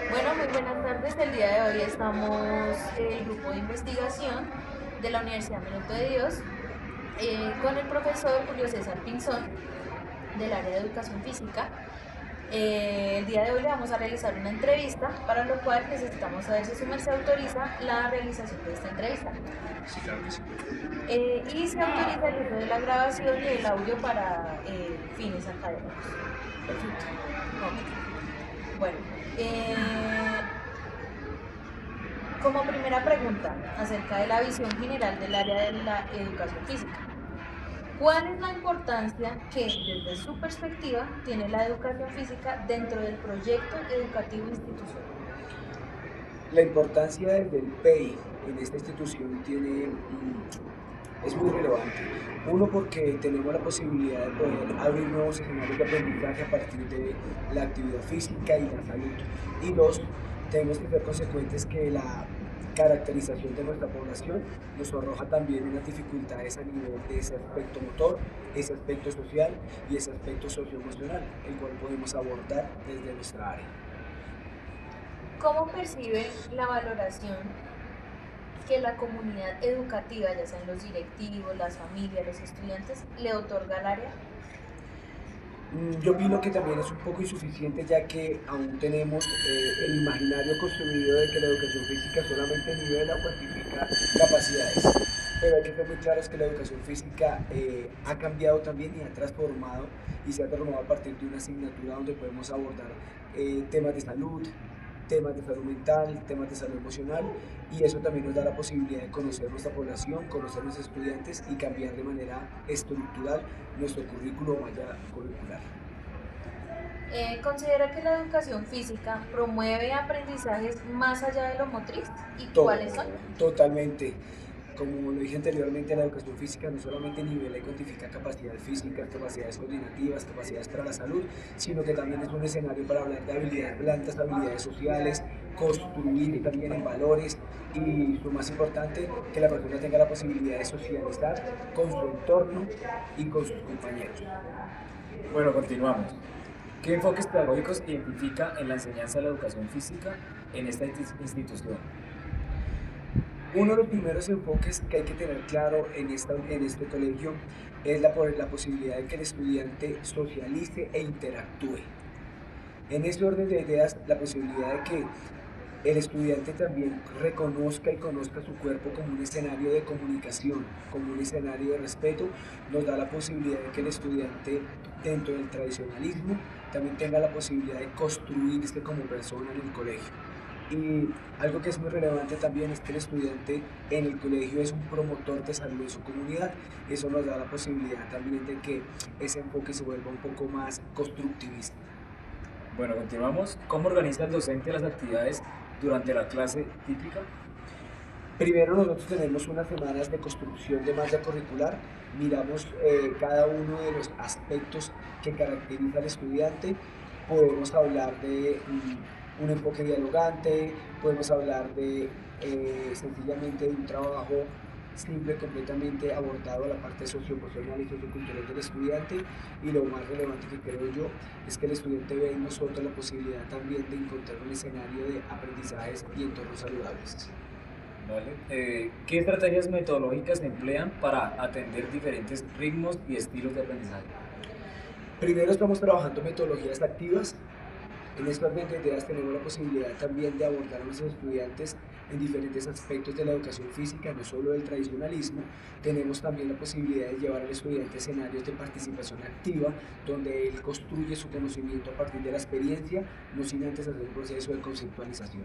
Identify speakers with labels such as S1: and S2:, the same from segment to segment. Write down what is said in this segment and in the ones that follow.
S1: Bueno, muy buenas tardes. El día de hoy estamos el grupo de investigación de la Universidad Minuto de Dios con el profesor Julio César Pinzón del área de educación física. El día de hoy le vamos a realizar una entrevista, para lo cual necesitamos saber si su merced autoriza la realización de esta entrevista.
S2: Sí, claro que sí.
S1: Y se autoriza el uso de la grabación y el audio para fines académicos.
S2: Perfecto.
S1: Ok. Bueno, eh, como primera pregunta acerca de la visión general del área de la educación física, ¿cuál es la importancia que desde su perspectiva tiene la educación física dentro del proyecto educativo institucional?
S2: La importancia del PEI en esta institución es muy relevante. Uno, porque tenemos la posibilidad de poder abrir nuevos escenarios de aprendizaje a partir de la actividad física y la salud. Y dos, tenemos que ser consecuentes que la caracterización de nuestra población nos arroja también unas dificultades a nivel de ese aspecto motor, ese aspecto social y ese aspecto socioemocional, el cual podemos abordar desde nuestra área.
S1: ¿Cómo percibe la valoración que la comunidad educativa, ya sean los directivos, las familias, los estudiantes, le otorga al área?
S2: Yo opino que también es un poco insuficiente, ya que aún tenemos el imaginario construido de que la educación física solamente nivela o cuantifica capacidades. Pero hay que ser muy claros que la educación física ha cambiado también y ha transformado y se ha transformado a partir de una asignatura donde podemos abordar temas de salud mental, temas de salud emocional, y eso también nos da la posibilidad de conocer nuestra población, conocer a nuestros estudiantes y cambiar de manera estructural nuestro currículo o malla curricular.
S1: ¿Considera que la educación física promueve aprendizajes más allá de lo motriz? ¿Y
S2: To-
S1: cuáles son?
S2: Totalmente. Como lo dije anteriormente, la educación física no solamente nivela y cuantifica capacidades físicas, capacidades coordinativas, capacidades para la salud, sino que también es un escenario para hablar de habilidades blandas, habilidades sociales, construir también en valores y lo más importante, que la persona tenga la posibilidad de socializar con su entorno y con sus compañeros.
S3: Bueno, continuamos. ¿Qué enfoques pedagógicos identifica en la enseñanza de la educación física en esta institución?
S2: Uno de los primeros enfoques que hay que tener claro en este colegio es la posibilidad de que el estudiante socialice e interactúe. En ese orden de ideas, la posibilidad de que el estudiante también reconozca y conozca su cuerpo como un escenario de comunicación, como un escenario de respeto, nos da la posibilidad de que el estudiante, dentro del tradicionalismo, también tenga la posibilidad de construirse como persona en el colegio. Y algo que es muy relevante también es que el estudiante en el colegio es un promotor de salud de su comunidad. Eso nos da la posibilidad también de que ese enfoque se vuelva un poco más constructivista.
S3: Bueno, continuamos. ¿Cómo organiza el docente las actividades durante la clase típica?
S2: Primero nosotros tenemos unas semanas de construcción de malla curricular, miramos cada uno de los aspectos que caracteriza al estudiante, podemos hablar de un enfoque dialogante, podemos hablar de sencillamente de un trabajo simple, completamente abordado a la parte socioemocional y sociocultural del estudiante, y lo más relevante que creo yo es que el estudiante ve en nosotros la posibilidad también de encontrar un escenario de aprendizajes y entornos saludables.
S3: ¿Vale? ¿Qué estrategias metodológicas se emplean para atender diferentes ritmos y estilos de aprendizaje?
S2: Primero estamos trabajando metodologías activas. En estas 20 ideas tenemos la posibilidad también de abordar a nuestros estudiantes en diferentes aspectos de la educación física, no solo del tradicionalismo. Tenemos también la posibilidad de llevar al estudiante a escenarios de participación activa, donde él construye su conocimiento a partir de la experiencia, no sin antes hacer un proceso de conceptualización.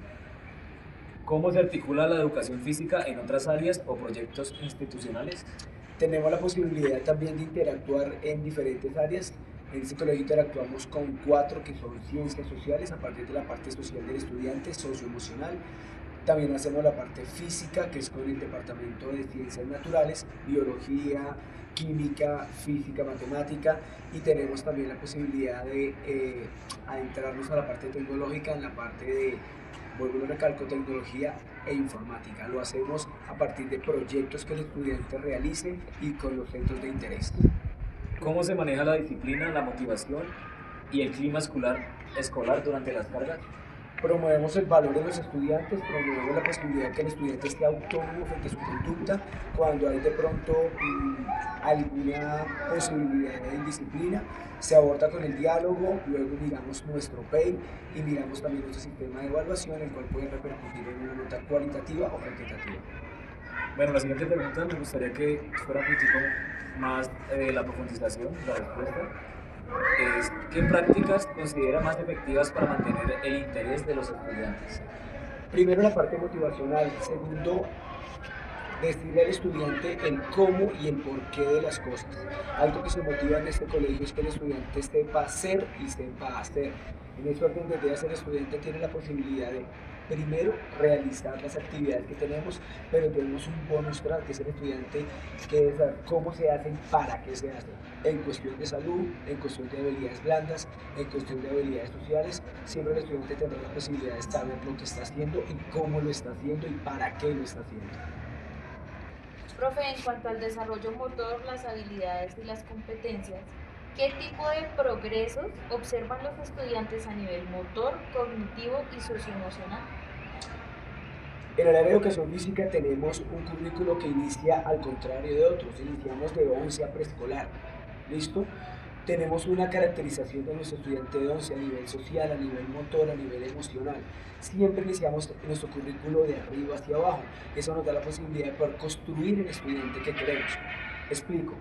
S3: ¿Cómo se articula la educación física en otras áreas o proyectos institucionales?
S2: Tenemos la posibilidad también de interactuar en diferentes áreas. En este colegio interactuamos con 4 que son ciencias sociales, a partir de la parte social del estudiante, socioemocional. También hacemos la parte física, que es con el departamento de ciencias naturales, biología, química, física, matemática, y tenemos también la posibilidad de adentrarnos a la parte tecnológica, en la parte de, vuelvo y lo recalco, tecnología e informática. Lo hacemos a partir de proyectos que el estudiante realice y con los centros de interés.
S3: ¿Cómo se maneja la disciplina, la motivación y el clima escolar durante las cargas?
S2: Promovemos el valor de los estudiantes, promovemos la posibilidad de que el estudiante esté autónomo frente a su conducta cuando hay de pronto alguna posibilidad de indisciplina. Se aborda con el diálogo, luego miramos nuestro PEI y miramos también nuestro sistema de evaluación, el cual puede repercutir en una nota cualitativa o cuantitativa.
S3: Bueno, la siguiente pregunta me gustaría que fuera un poquitico más la profundización, la respuesta. Es, ¿qué prácticas considera más efectivas para mantener el interés de los estudiantes?
S2: Primero, la parte motivacional. Segundo, decirle al estudiante el cómo y el porqué de las cosas. Algo que se motiva en este colegio es que el estudiante sepa ser y sepa hacer. En ese orden de ideas, el estudiante tiene la posibilidad de, primero, realizar las actividades que tenemos, pero tenemos un bonus track, que es el estudiante que es saber cómo se hacen, para qué se hacen. En cuestión de salud, en cuestión de habilidades blandas, en cuestión de habilidades sociales, siempre el estudiante tendrá la posibilidad de saber lo que está haciendo y cómo lo está haciendo y para qué lo está haciendo.
S1: Profe, en cuanto al desarrollo motor, las habilidades y las competencias, ¿qué tipo de progresos observan los estudiantes a nivel motor, cognitivo y socioemocional?
S2: En el área de educación física tenemos un currículo que inicia al contrario de otros, iniciamos de 11 a preescolar, ¿listo? Tenemos una caracterización de nuestro estudiante de 11 a nivel social, a nivel motor, a nivel emocional. Siempre iniciamos nuestro currículo de arriba hacia abajo. Eso nos da la posibilidad de poder construir el estudiante que queremos. Explico.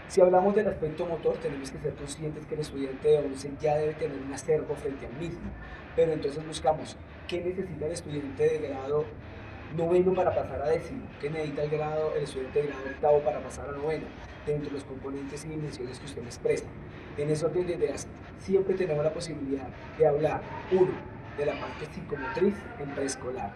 S2: Si hablamos del aspecto motor, tenemos que ser conscientes que el estudiante de 11 ya debe tener un acervo frente al mismo. Pero entonces buscamos qué necesita el estudiante de grado noveno para pasar a décimo, qué necesita el estudiante de grado octavo para pasar a noveno, dentro de los componentes y dimensiones que usted me expresa. En ese orden de ideas, siempre tenemos la posibilidad de hablar, uno, de la parte psicomotriz en preescolar,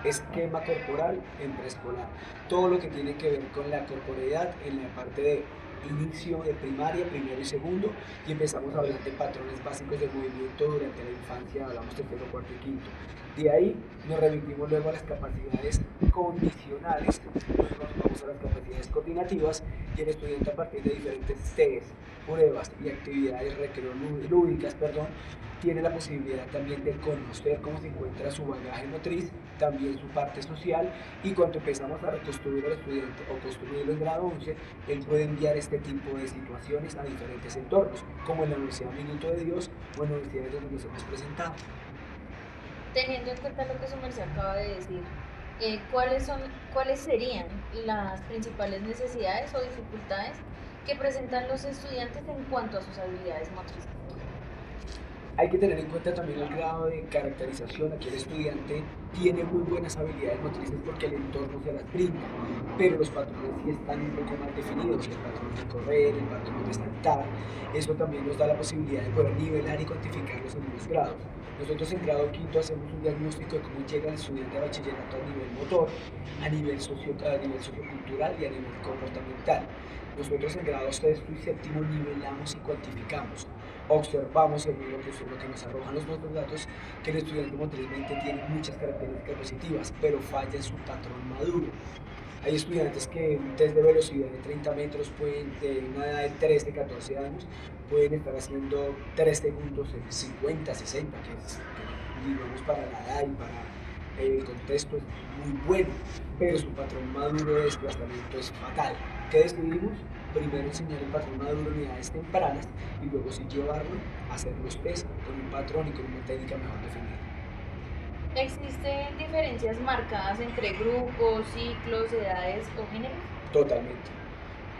S2: esquema corporal en preescolar, todo lo que tiene que ver con la corporeidad en la parte de inicio de primaria, primero y segundo, y empezamos a hablar de patrones básicos de movimiento durante la infancia, hablamos tercero, cuarto y quinto. De ahí nos remitimos luego a las capacidades condicionales, luego nos vamos a las capacidades coordinativas, y el estudiante, a partir de diferentes test, pruebas y actividades lúdicas, tiene la posibilidad también de conocer cómo se encuentra su bagaje motriz, también su parte social, y cuando empezamos a reconstruir al estudiante o construirlo en grado 11, él puede enviar este tipo de situaciones a diferentes entornos, como en la Universidad Minuto de Dios o en universidades donde nos hemos presentado.
S1: Teniendo en cuenta lo que su merced acaba de decir, ¿cuáles serían las principales necesidades o dificultades que presentan los estudiantes en cuanto a sus habilidades motrices?
S2: Hay que tener en cuenta también el grado de caracterización. Aquí el estudiante tiene muy buenas habilidades motrices porque el entorno se las brinda, pero los patrones sí están un poco más definidos, el patrón de correr, el patrón de saltar. Eso también nos da la posibilidad de poder nivelar y cuantificarlos en unos grados. Nosotros en grado quinto hacemos un diagnóstico de cómo llega el estudiante a bachillerato a nivel motor, a nivel sociocultural y a nivel comportamental. Nosotros en grados sexto y séptimo nivelamos y cuantificamos. Observamos, según lo que nos arrojan los nuestros datos, que el estudiante motrizmente tiene muchas características positivas, pero falla en su patrón maduro. Hay estudiantes que en un test de velocidad de 30 metros, de una edad de 13, 14 años, pueden estar haciendo 3 segundos en 50, 60, que digamos para la edad y para el contexto es muy bueno, pero su patrón maduro de desplazamiento es fatal. ¿Qué decidimos? Primero enseñar el patrón maduro en edades tempranas y luego sí llevarlo a hacer los test con un patrón y con una técnica mejor definida.
S1: ¿Existen diferencias marcadas entre grupos, ciclos, edades o géneros?
S2: Totalmente.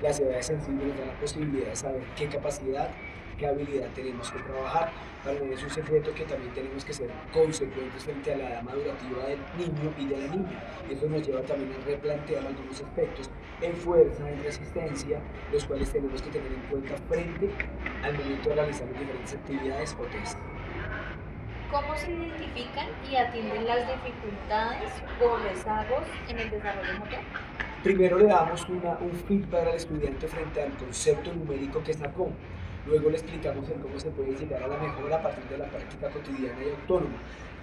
S2: Las edades sensibles nos dan la posibilidad de saber qué capacidad, qué habilidad tenemos que trabajar. Para mí es un secreto que también tenemos que ser consecuentes frente a la edad madurativa del niño y de la niña. Y eso nos lleva también a replantear algunos aspectos en fuerza, en resistencia, los cuales tenemos que tener en cuenta frente al momento de realizar las diferentes actividades o test.
S1: ¿Cómo se identifican y atienden las dificultades o rezagos en el desarrollo motor?
S2: Primero le damos un feedback al estudiante frente al concepto numérico que sacó. Luego le explicamos en cómo se puede llegar a la mejora a partir de la práctica cotidiana y autónoma.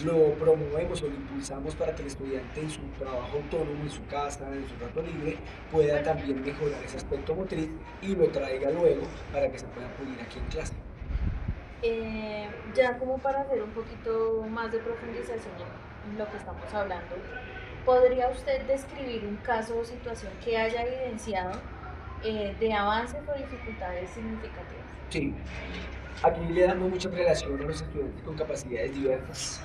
S2: Lo promovemos o lo impulsamos para que el estudiante en su trabajo autónomo, en su casa, en su rato libre, pueda también mejorar ese aspecto motriz y lo traiga luego para que se pueda pulir aquí en clase.
S1: Ya como para hacer un poquito más de profundización en lo que estamos hablando, ¿podría usted describir un caso o situación que haya evidenciado de avances o dificultades significativas?
S2: Sí, aquí le damos mucha relación a los estudiantes con capacidades diversas.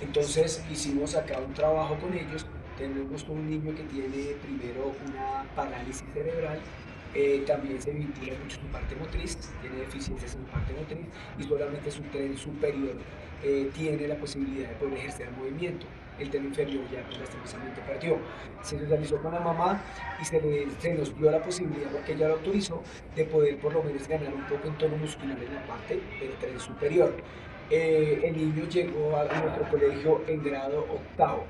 S2: Entonces hicimos acá un trabajo con ellos. Tenemos un niño que tiene primero una parálisis cerebral, también se vincula mucho su parte motriz, tiene deficiencias en su parte motriz y solamente su tren superior tiene la posibilidad de poder ejercer movimiento. El tren inferior ya pues, lastimosamente perdió. Se socializó con la mamá y se nos dio la posibilidad, porque ella lo autorizó, de poder por lo menos ganar un poco en tono muscular en la parte del tren superior. El niño llegó a nuestro colegio en grado octavo.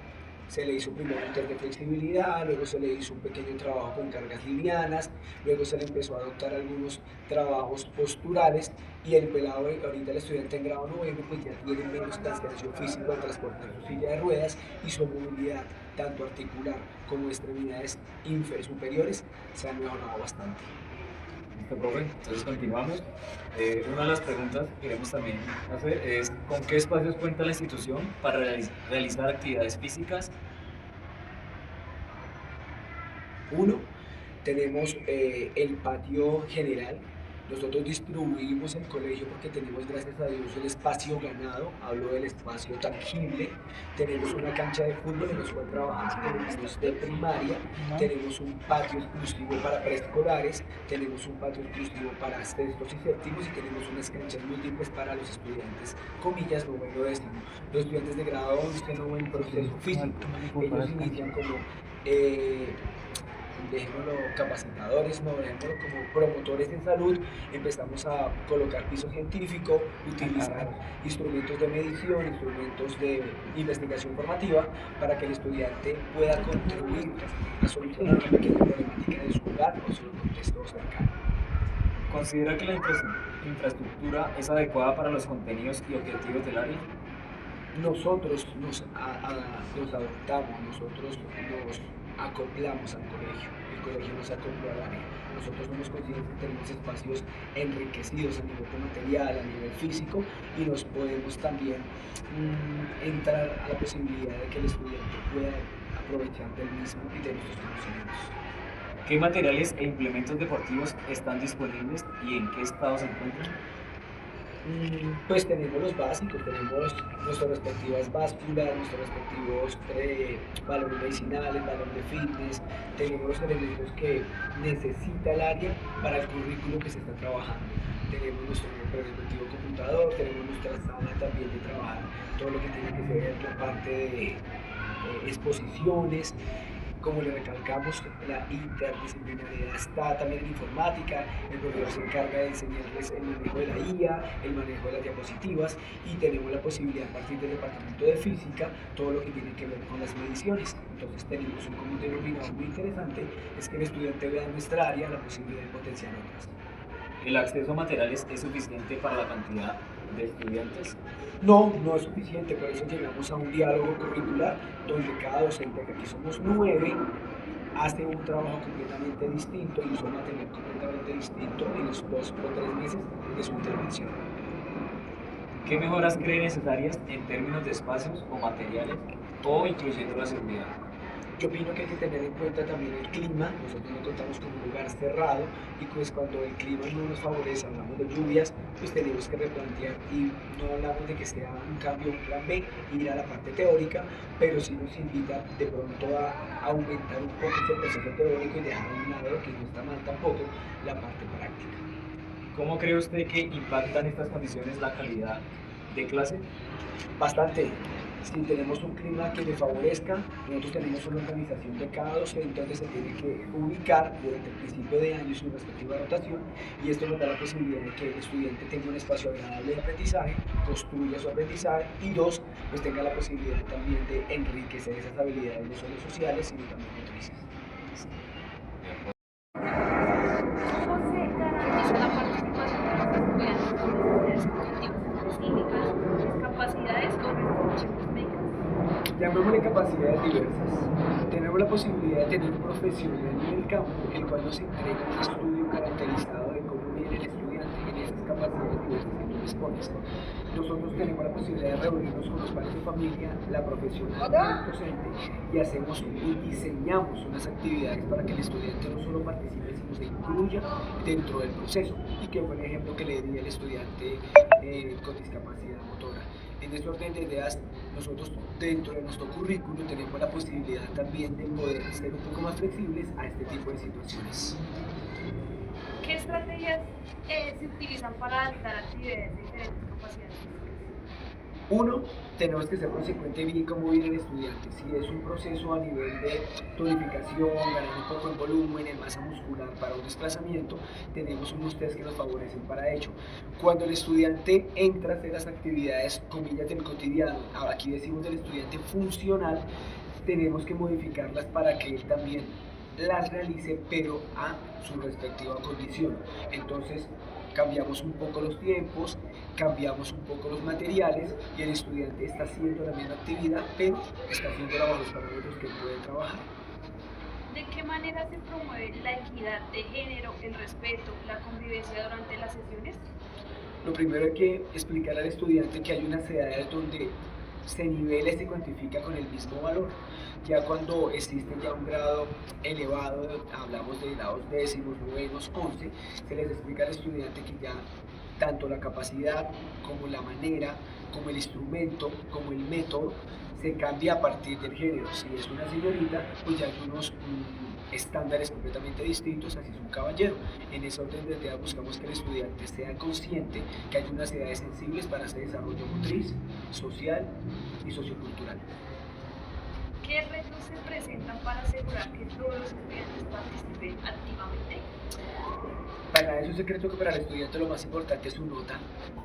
S2: Se le hizo primero un test de flexibilidad, luego se le hizo un pequeño trabajo con cargas livianas, luego se le empezó a adoptar algunos trabajos posturales y el pelado, ahorita el estudiante en grado noveno, pues ya tiene menos cansancio físico al transportar su silla de ruedas y su movilidad, tanto articular como de extremidades superiores, se ha mejorado bastante.
S3: Listo, profe. Entonces continuamos. Una de las preguntas que queremos también hacer es ¿con qué espacios cuenta la institución para realizar actividades físicas?
S2: Uno, tenemos el patio general. Nosotros distribuimos el colegio porque tenemos, gracias a Dios, el espacio ganado. Hablo del espacio tangible. Tenemos una cancha de fútbol en la cual trabajamos con niños de primaria. Tenemos un patio exclusivo para preescolares. Tenemos un patio exclusivo para sextos y séptimos. Y tenemos unas canchas múltiples para los estudiantes, comillas, noveno décimo. Los estudiantes de grado 11 no ven proceso físico. Ellos inician como dejémoslo capacitadores, no, dejémoslo como promotores en salud. Empezamos a colocar piso científico, utilizar instrumentos de medición, instrumentos de investigación formativa para que el estudiante pueda contribuir a solucionar una pequeña problemática de su hogar o su contexto cercano.
S3: ¿Considera que la infraestructura es adecuada para los contenidos y objetivos del área?
S2: Nosotros nos adaptamos, nosotros nos acoplamos al colegio, el colegio nos acopló al área. Nosotros somos conscientes que tenemos espacios enriquecidos a nivel de material, a nivel físico, y nos podemos también entrar a la posibilidad de que el estudiante pueda aprovechar del mismo y de nuestros conocimientos.
S3: ¿Qué materiales e implementos deportivos están disponibles y en qué estado se encuentran?
S2: Pues tenemos los básicos, tenemos nuestras respectivas básculas, nuestros respectivos balones medicinales, balón de fitness, tenemos los elementos que necesita el área para el currículo que se está trabajando. Tenemos nuestro respectivo computador, tenemos nuestra sala también de trabajar todo lo que tiene que ver la parte de exposiciones. Como le recalcamos, la interdisciplinariedad está también en informática. El profesor se encarga de enseñarles el manejo de la IA, el manejo de las diapositivas, y tenemos la posibilidad a partir del departamento de física, todo lo que tiene que ver con las mediciones. Entonces tenemos un común denominador muy interesante, es que el estudiante vea en nuestra área la posibilidad de potenciar otras.
S3: ¿El acceso a materiales es suficiente para la cantidad de estudiantes?
S2: No, no es suficiente, por eso llegamos a un diálogo curricular donde cada docente, que aquí somos 9, hace un trabajo completamente distinto y usa un material completamente distinto en los 2 o 3 meses de su intervención.
S3: ¿Qué mejoras cree necesarias en términos de espacios o materiales o incluyendo la seguridad?
S2: Yo opino que hay que tener en cuenta también el clima. Nosotros no contamos con un lugar cerrado y pues cuando el clima no nos favorece, hablamos de lluvias, pues tenemos que replantear, y no hablamos de que sea un cambio, un plan B, ir a la parte teórica, pero sí nos invita de pronto a aumentar un poco ese proceso teórico y dejar a un lado, que no está mal tampoco, la parte práctica.
S3: ¿Cómo cree usted que impactan estas condiciones la calidad de clase?
S2: Bastante. Si tenemos un clima que le favorezca, nosotros tenemos una organización de cada docente donde se tiene que ubicar durante el principio de año su respectiva rotación, y esto nos da la posibilidad de que el estudiante tenga un espacio agradable de aprendizaje, construya su aprendizaje, y 2, pues tenga la posibilidad también de enriquecer esas habilidades no solo sociales, sino también motrices.
S1: ¿Cómo se garantiza la participación de los estudiantes con necesidades cognitivas, físicas, discapacidades o restricciones médicas?
S2: Llamémosle capacidades diversas. Tenemos la posibilidad de tener un profesional en el campo, el cual nos entrega un estudio caracterizado de cómo viene el estudiante en esas capacidades capacidades diversas que tú dispones. Nosotros tenemos la posibilidad de reunirnos con los padres de familia, la profesional y el docente y hacemos y diseñamos unas actividades para que el estudiante no solo participe, sino se incluya dentro del proceso. Y que fue el ejemplo que le di al estudiante con discapacidad motora. En este orden de ideas, nosotros dentro de nuestro currículo tenemos la posibilidad también de poder ser un poco más flexibles a este tipo de situaciones.
S4: ¿Qué estrategias se utilizan para adaptar actividades de diferentes capacidades?
S2: Uno, tenemos que ser consecuente bien cómo viene el estudiante. Si es un proceso a nivel de tonificación, ganar un poco en volumen, en masa muscular para un desplazamiento, tenemos unos test que nos favorecen para ello. Cuando el estudiante entra a hacer las actividades, comillas, del cotidiano, aquí decimos del estudiante funcional, tenemos que modificarlas para que él también las realice, pero a su respectiva condición. Entonces, cambiamos un poco los tiempos, cambiamos un poco los materiales y el estudiante está haciendo la misma actividad, pero está haciéndola bajo los parámetros que él puede trabajar.
S4: ¿De qué manera se promueve la equidad de género, el respeto, la convivencia durante las sesiones?
S2: Lo primero hay que explicar al estudiante que hay unas edades donde se nivela y se cuantifica con el mismo valor. Ya cuando existe ya un grado elevado, hablamos de grados décimos, novenos, 11, se les explica al estudiante que ya tanto la capacidad como la manera, como el instrumento, como el método, se cambia a partir del género. Si es una señorita, pues ya hay unos estándares completamente distintos, así es un caballero. En ese orden de ideas buscamos que el estudiante sea consciente que hay unas edades sensibles para ese desarrollo motriz, social y sociocultural.
S4: ¿Qué retos se presentan para asegurar que todos los estudiantes participen activamente?
S2: Para nada es un secreto que para el estudiante lo más importante es su nota,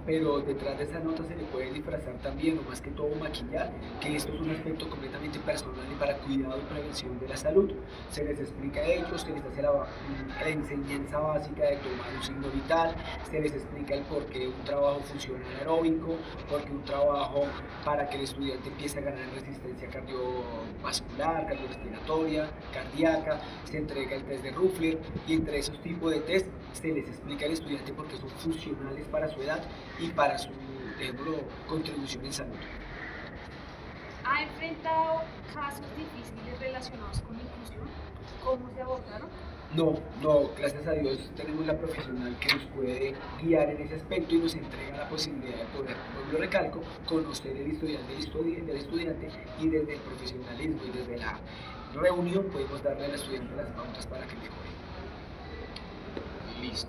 S2: pero detrás de esa nota se le puede disfrazar también, o más que todo maquillar, que esto es un aspecto completamente personal y para cuidado y prevención de la salud. Se les explica a ellos, se les hace la enseñanza básica de tomar un signo vital, se les explica el por qué un trabajo funcional aeróbico, por qué un trabajo para que el estudiante empiece a ganar en resistencia cardiovascular, cardiorrespiratoria, cardíaca, se entrega el test de Ruffler y entre esos tipos de test se les explica al estudiante por qué son funcionales para su edad y para su contribución en salud.
S4: ¿Ha enfrentado casos difíciles relacionados con la inclusión? ¿Cómo se abordaron?
S2: No, gracias a Dios tenemos la profesional que nos puede guiar en ese aspecto y nos entrega la posibilidad de poder, como lo recalco, conocer el historial del estudiante y desde el profesionalismo y desde la reunión podemos darle al estudiante las pautas para que mejore.
S5: Listo.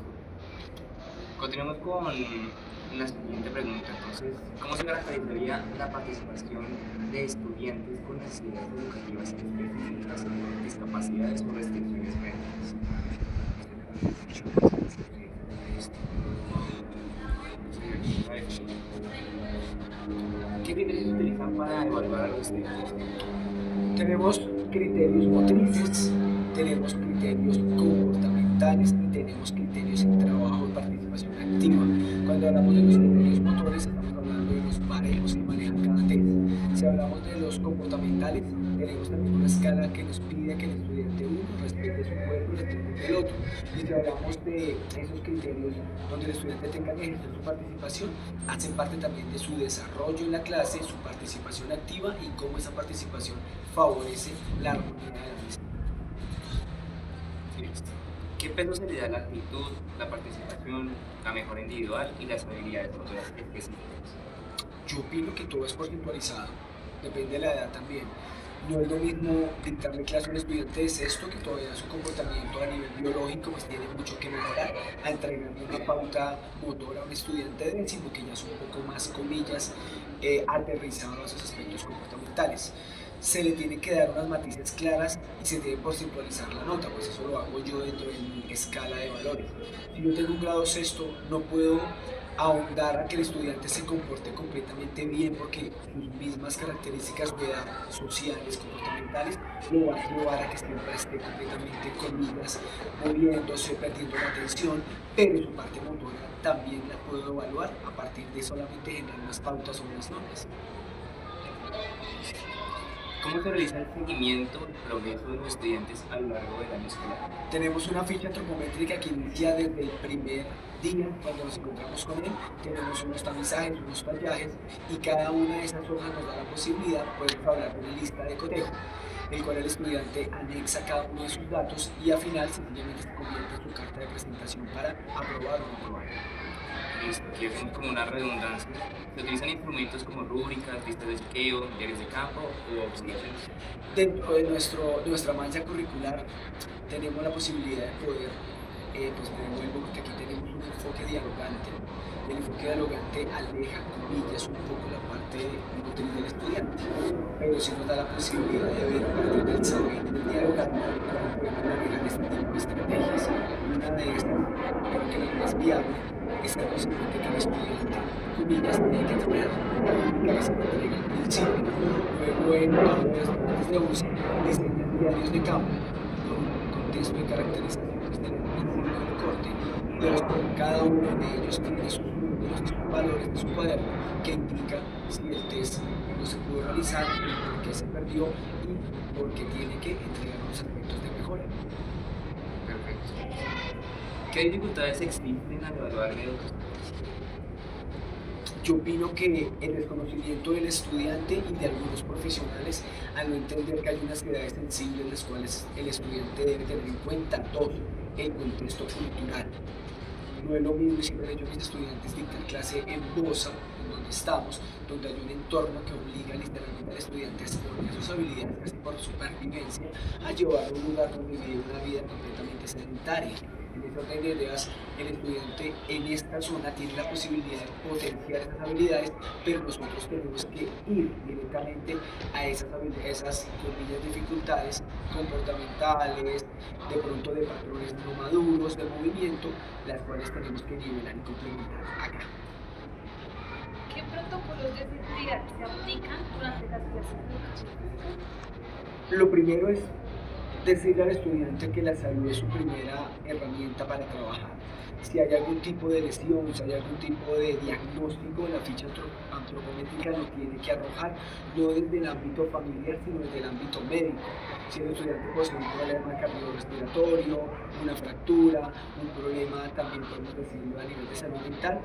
S5: Continuamos con la siguiente pregunta. Entonces, ¿cómo se caracterizaría la participación de estudiantes con necesidades educativas específicas, discapacidades o restricciones médicas? ¿Qué criterios se utilizan para evaluar a los estudiantes?
S2: Tenemos criterios motrices, tenemos criterios comportamentales y tenemos criterios en trabajo y participación activa. Cuando hablamos de los criterios motores, estamos hablando de los baremos que manejan cada test. Si hablamos de los comportamentales, tenemos también una escala que nos pide que el estudiante uno respete su cuerpo y respete el otro. Y si hablamos de esos criterios donde el estudiante tenga que ejercer su participación, hacen parte también de su desarrollo en la clase, su participación activa y cómo esa participación favorece la armonía de la misma.
S5: Listo. ¿Qué peso se le da a la actitud, la participación, la mejora individual y las habilidades motoras específicas?
S2: Yo opino que todo es porcentualizado, depende de la edad también. No es lo mismo dictarle clase a un estudiante de sexto que todavía su comportamiento a nivel biológico pues tiene mucho que mejorar, a entregarle una pauta motora a un estudiante de décimo que ya es un poco más, comillas, aterrizado a esos aspectos comportamentales. Se le tiene que dar unas matices claras y se debe porcentualizar la nota, pues eso lo hago yo dentro de mi escala de valores. Si yo tengo un grado sexto, no puedo ahondar a que el estudiante se comporte completamente bien porque sus mismas características de edad, sociales, comportamentales, lo va a llevar a que siempre esté completamente comillas, moviéndose, perdiendo la atención, pero su parte motora también la puedo evaluar a partir de solamente generar unas pautas o unas normas.
S5: ¿Cómo ¿Cómo se realiza el seguimiento del progreso de los estudiantes a lo largo del año escolar?
S2: Tenemos una ficha antropométrica que inicia desde el primer día cuando nos encontramos con él. Tenemos unos tamizajes, unos tallajes y cada una de esas hojas nos da la posibilidad, podemos hablar de una lista de cotejo, el cual el estudiante anexa cada uno de sus datos y al final sencillamente se convierte en su carta de presentación para aprobar o no aprobar.
S5: Listo, aquí hacemos como una redundancia. Se utilizan instrumentos como rúbricas, listas de chequeo, diarios de campo o observaciones.
S2: Dentro de nuestra malla curricular tenemos la posibilidad de poder, pues me devuelvo porque aquí tenemos un enfoque dialogante. El enfoque dialogante aleja, comillas, un poco la parte motriz del estudiante, pero sí nos da la posibilidad de ver a partir del saber del dialogante cómo podemos manejar este tipo de estrategias. Una de estas, creo que la más viable, es la posibilidad de que el estudiante, comillas, tiene que tener que se entrega al principio, luego en aulas de uso, diseñan diarios de campo con un contexto de caracterizaciones del inicio del corte, y cada uno de ellos tiene sus números y sus valores de su cuaderno que indican si el test no se pudo realizar, por qué se perdió y por qué tiene que entregar los aspectos de mejora.
S5: Perfecto. ¿Qué dificultades existen al evaluar la educación?
S2: Yo opino que el desconocimiento del estudiante y de algunos profesionales al no entender que hay unas edades sensibles las cuales el estudiante debe tener en cuenta. Dos, el contexto cultural. No es lo mismo, y siempre he dicho que mis estudiantes dictan clase en Bosa, en donde estamos, donde hay un entorno que obliga literalmente al estudiante a exponer sus habilidades casi por supervivencia, a llevar a un lugar donde vive una vida completamente sedentaria. En ese orden de ideas, el estudiante en esta zona tiene la posibilidad de potenciar esas habilidades, pero nosotros tenemos que ir directamente a esas habilidades, esas comillas, dificultades comportamentales, de pronto de patrones no maduros, de movimiento, las cuales tenemos que nivelar y complementar acá.
S4: ¿Qué protocolos de seguridad se aplican durante las clases de educación física?
S2: Lo primero es decirle al estudiante que la salud es su primera herramienta para trabajar. Si hay algún tipo de lesión, si hay algún tipo de diagnóstico, la ficha antropométrica lo tiene que arrojar, no desde el ámbito familiar, sino desde el ámbito médico. Si el estudiante posee un problema cardiorrespiratorio, una fractura, un problema también podemos decirlo a nivel de salud mental,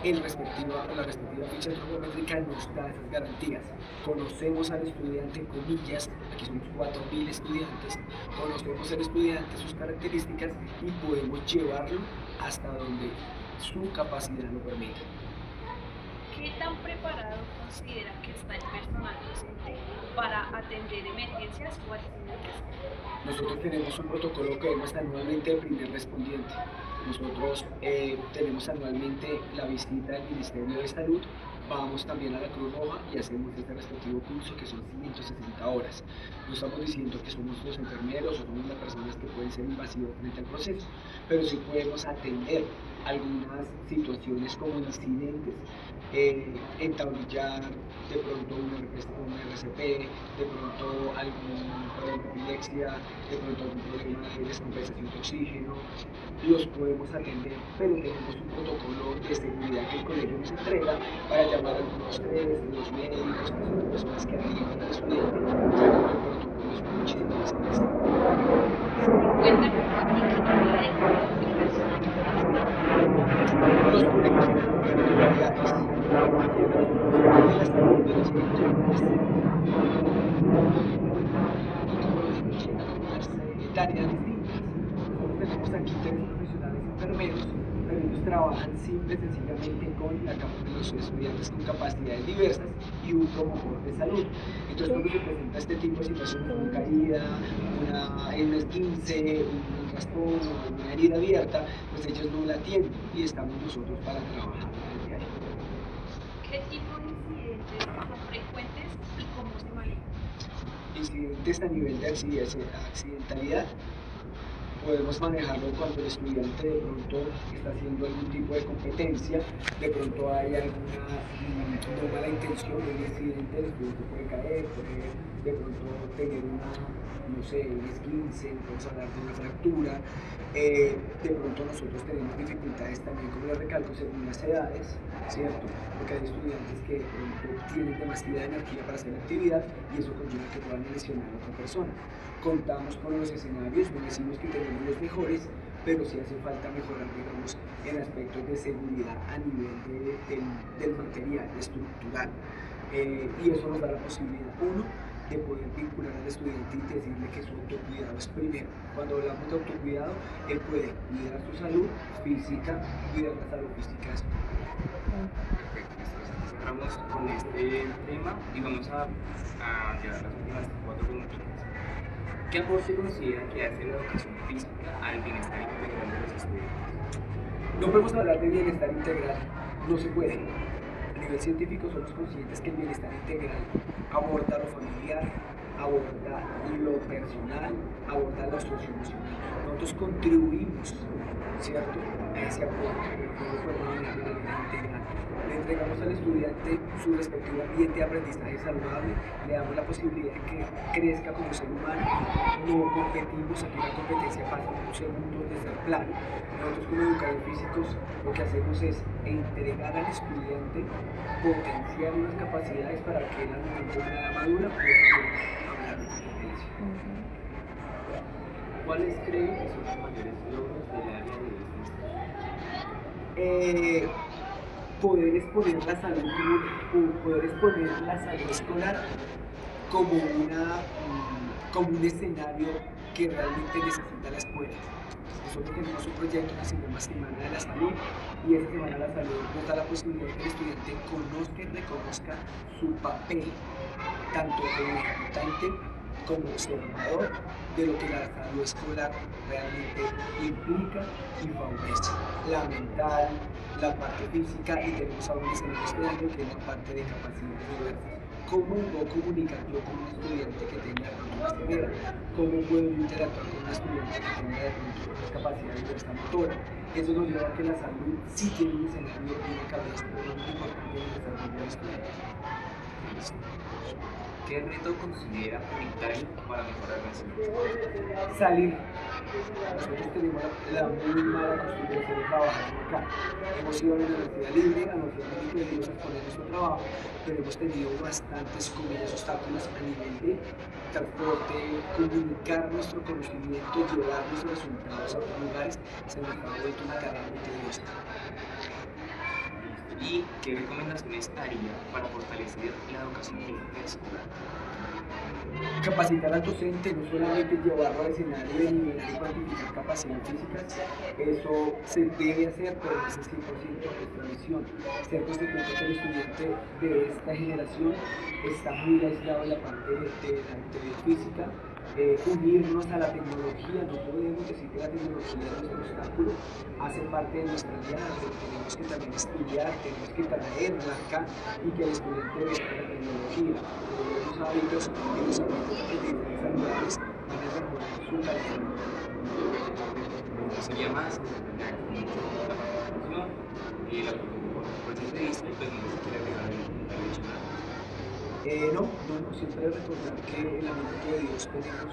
S2: la respectiva ficha antropométrica nos da esas garantías. Conocemos al estudiante, comillas, aquí somos 4.000 estudiantes, conocemos al estudiante, sus características y podemos llevarlo hasta donde su capacidad lo permite.
S4: ¿Qué tan preparado considera que está el personal docente para atender emergencias o accidentes?
S2: Nosotros tenemos un protocolo que vemos anualmente el primer respondiente. Nosotros tenemos anualmente la visita del Ministerio de Salud, vamos también a la Cruz Roja y hacemos este respectivo curso que son 160 horas. No estamos diciendo que somos los enfermeros o somos las personas que pueden ser invasivas frente al proceso, pero sí podemos atender algunas situaciones como incidentes, entablillar de pronto un RCP, de pronto algún problema de epilepsia, de pronto algún problema de descompensación de oxígeno, los podemos atender, pero tenemos un protocolo de seguridad que el colegio nos entrega para llamar a algunos los médicos, a las personas que atienden al estudiante, ya con el protocolo es muchísimo más sencillo.
S4: Cuenta con particularidad de cualquier persona.
S2: Los colegios tienen particularidades de la salud de los estudiantes y tareas distintas. Nosotros tenemos aquí 3 profesionales enfermeros, pero ellos trabajan simple y sencillamente con los estudiantes con capacidades diversas y un promotor de salud. Entonces cuando se presenta este tipo de situaciones, una caída, un esguince, un raspón, una herida abierta, pues ellos no la atienden y estamos nosotros para trabajar desde ahí.
S4: ¿Qué tipo de incidentes son frecuentes y cómo se manejan?
S2: Incidentes a nivel de accidentalidad, podemos manejarlo cuando el estudiante de pronto está haciendo algún tipo de competencia, de pronto hay alguna no mala intención, un incidente, el estudiante puede caer, puede de pronto tener una, no sé, un esguince, podemos hablar de una fractura. De pronto nosotros tenemos dificultades también, como les recalco, según las edades, ¿cierto? Porque hay estudiantes que de pronto tienen demasiada energía para hacer la actividad y eso conlleva que puedan lesionar a otra persona. Contamos con los escenarios, no decimos que tenemos los mejores, pero sí hace falta mejorar, digamos, en aspectos de seguridad a nivel del material estructural. Y eso nos da la posibilidad, uno, de poder vincular al estudiante y decirle que su autocuidado es primero. Cuando hablamos de autocuidado, él puede cuidar su salud física, cuidar la salud física de su compañero.
S5: Perfecto, entonces cerramos con este tema y vamos a llevar las últimas 4 preguntas. ¿Qué aporte considera que hace la educación física al bienestar integral de los estudiantes?
S2: No podemos hablar de bienestar integral, no se puede. A nivel científico somos conscientes que el bienestar integral aborda lo familiar, aborda lo personal, aborda lo socioemocional. Nosotros contribuimos, ¿cierto?, a ese aporte, no lo podemos mirar de manera integral. Le entregamos al estudiante su respectivo ambiente de aprendizaje saludable, le damos la posibilidad de que crezca como ser humano, no competimos, aquí la competencia pasa en un segundo de ser plano. Nosotros como educadores físicos lo que hacemos es entregar al estudiante, potenciar unas capacidades para que él al momento de una edad madura pueda hablar de competencia.
S5: ¿Cuáles creen que son los mayores logros del área de
S2: Poder exponer la salud, poder exponer la salud escolar como un escenario que realmente necesita la escuela. Nosotros tenemos un proyecto que se llama Semana de la Salud y esa Semana de la Salud nos da la posibilidad de que el estudiante conozca y reconozca su papel, tanto como ejecutante como observador de lo que la salud escolar realmente implica y favorece. La mental, la parte física y tenemos aún en este año que es la parte de capacidades diversas. ¿Cómo puedo comunicar yo con un estudiante que tenga una ceguera? ¿Cómo puedo interactuar con un estudiante que tenga de pronto una capacidad diversa motora? Eso nos lleva a que la salud sí tiene un escenario y una cabeza muy importante en el desarrollo del estudiante.
S5: ¿Qué reto considera prioritario para mejorar la salud?
S2: Salir. Nosotros tenemos la muy mala costumbre de trabajar acá. Hemos ido a la Universidad Libre, a la Universidad Libre, a exponer nuestro trabajo, pero hemos tenido bastantes obstáculos a nivel de transporte, comunicar nuestro conocimiento, llevar nuestros resultados a otros lugares, se nos ha vuelto una carrera muy tediosa.
S5: ¿Y qué recomendaciones haría para fortalecer la educación física escolar?
S2: Capacitar al docente, no solamente llevarlo al escenario de nivelar y cuantificar capacidades físicas, eso se debe hacer, pero no es 100% nuestra misión. Ser consciente que el estudiante de esta generación está muy aislado de la parte de la actividad física. Unirnos a la tecnología, no podemos decir que la tecnología es nuestro obstáculo, hace parte de nuestra vida, pero tenemos que también estudiar, tenemos que traerla acá y que el estudiante vea la tecnología, los hábitos y los hábitos saludables van a mejorar su calidad.
S5: Sería más la participación y la propuesta de vista y pues no se quiere agregar el comentario adicional.
S2: Siempre recordar que en la mente de Dios tenemos,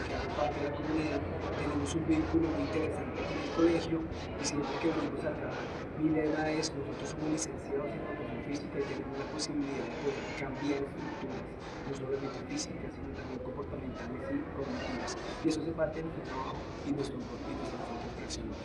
S2: que hace parte de la comunidad, tenemos un vínculo muy interesante con el colegio y siempre que venimos acá, mi lema es, nosotros somos licenciados en educación física y tenemos la posibilidad de poder cambiar estructuras, no solamente físicas, sino también comportamentales y cognitivas. Y eso hace parte de nuestro trabajo y nuestro enfoque profesional.